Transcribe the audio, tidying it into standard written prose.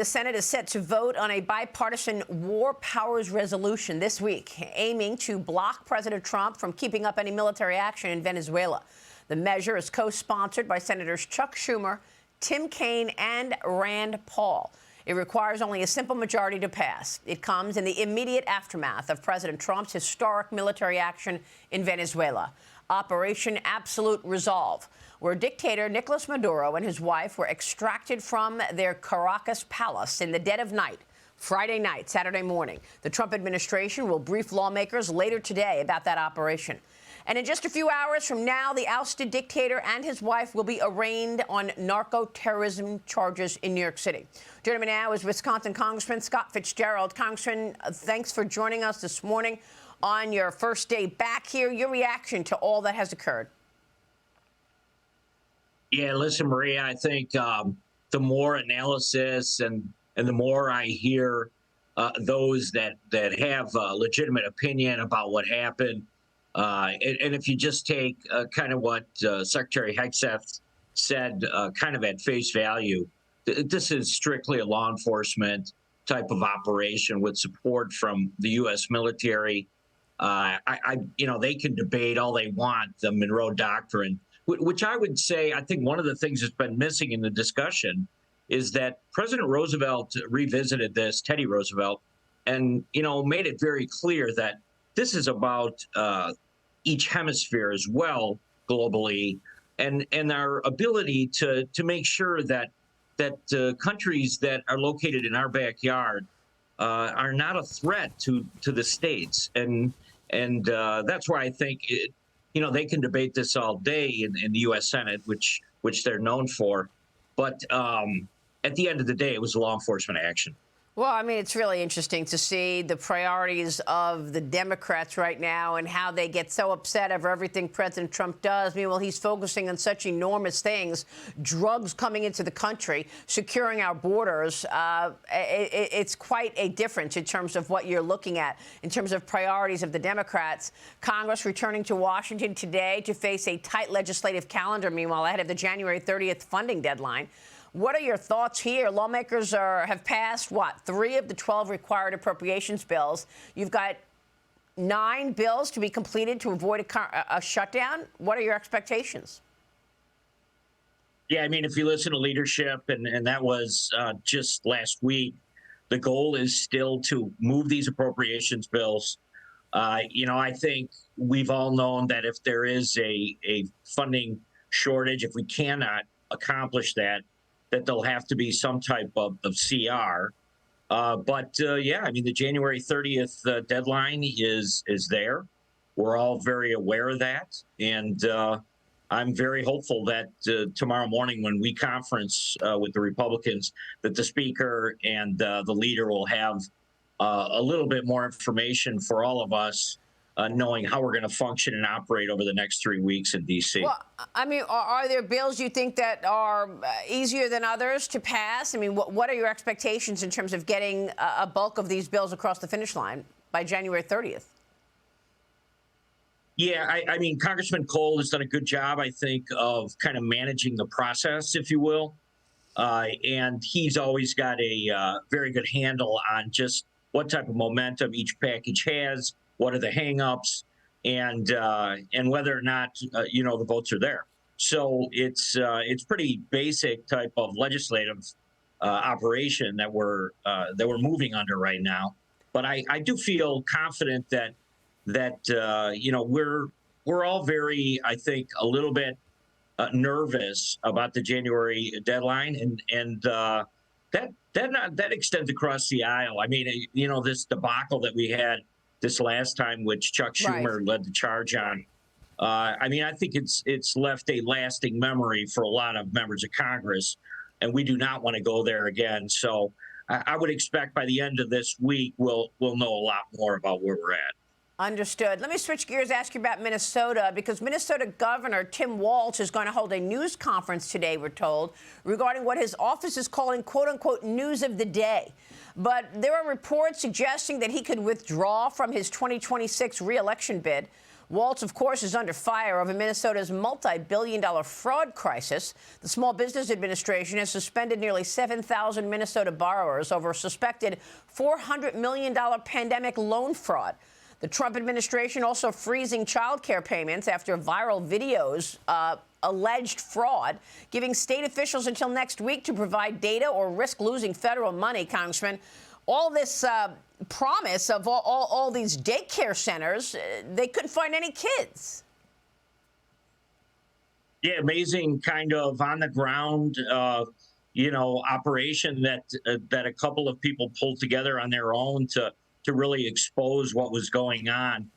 The Senate is set to vote on a bipartisan war powers resolution this week, aiming to block President Trump from keeping up any military action in Venezuela. The measure is co-sponsored by Senators Chuck Schumer, Tim Kaine, and Rand Paul. It requires only a simple majority to pass. It comes in the immediate aftermath of President Trump's historic military action in Venezuela, Operation Absolute Resolve, where dictator Nicolas Maduro and his wife were extracted from their Caracas palace in the dead of night, Friday night, Saturday morning. The Trump administration will brief lawmakers later today about that operation. And in just a few hours from now, the ousted dictator and his wife will be arraigned on narco-terrorism charges in New York City. Joining me now is Wisconsin Congressman Scott Fitzgerald. Congressman, thanks for joining us this morning on your first day back here. Your reaction to all that has occurred? Yeah, listen, Maria, I think the more analysis and the more I hear those that have a legitimate opinion about what happened, and if you just take kind of what Secretary Hegseth said kind of at face value, this is strictly a law enforcement type of operation with support from the U.S. military. They can debate all they want, the Monroe Doctrine, which I would say, I think one of the things that's been missing in the discussion is that President Roosevelt revisited this, Teddy Roosevelt, and, made it very clear that this is about each hemisphere as well globally, and our ability to make sure that countries that are located in our backyard are not a threat to the states. And that's why I think they can debate this all day in the U.S. Senate, which they're known for. But at the end of the day, it was law enforcement action. Well, I mean, it's really interesting to see the priorities of the Democrats right now and how they get so upset over everything President Trump does. Meanwhile, he's focusing on such enormous things, drugs coming into the country, securing our borders. It's quite a difference in terms of what you're looking at, in terms of priorities of the Democrats. Congress returning to Washington today to face a tight legislative calendar, meanwhile, ahead of the January 30th funding deadline. What are your thoughts here? Lawmakers have passed, 3 of the 12 required appropriations bills. You've got 9 bills to be completed to avoid a shutdown. What are your expectations? Yeah, I mean, if you listen to leadership, and that was just last week, the goal is still to move these appropriations bills. I think we've all known that if there is a funding shortage, if we cannot accomplish that there'll have to be some type of CR. Yeah, I mean, the January 30th deadline is there. We're all very aware of that. And I'm very hopeful that tomorrow morning when we conference with the Republicans, that the Speaker and the leader will have a little bit more information for all of us, knowing how we're going to function and operate over the next 3 weeks in D.C. Well, I mean, are there bills you think that are easier than others to pass? I mean, what are your expectations in terms of getting a bulk of these bills across the finish line by January 30th? Yeah, I mean, Congressman Cole has done a good job, I think, of kind of managing the process, if you will. And he's always got a very good handle on just what type of momentum each package has, what are the hangups, and whether or not the votes are there. So it's pretty basic type of legislative operation that we're moving under right now. But I do feel confident that we're all very, I think, a little bit nervous about the January deadline, and that extends across the aisle. I mean, this debacle that we had this last time, which Chuck Schumer led the charge on. I mean, I think it's left a lasting memory for a lot of members of Congress, and we do not want to go there again. So I would expect by the end of this week, we'll know a lot more about where we're at. Understood. Let me switch gears, ask you about Minnesota, because Minnesota Governor Tim Walz is going to hold a news conference today, we're told, regarding what his office is calling, quote unquote, news of the day. But there are reports suggesting that he could withdraw from his 2026 re-election bid. Waltz, of course, is under fire over Minnesota's multi-billion-dollar fraud crisis. The Small Business Administration has suspended nearly 7,000 Minnesota borrowers over suspected $400 million pandemic loan fraud. The Trump administration also freezing child care payments after viral videos alleged fraud, giving state officials until next week to provide data or risk losing federal money, Congressman. All this promise of all these daycare centers, they couldn't find any kids. Yeah, amazing kind of on the ground, operation that a couple of people pulled together on their own to really expose what was going on.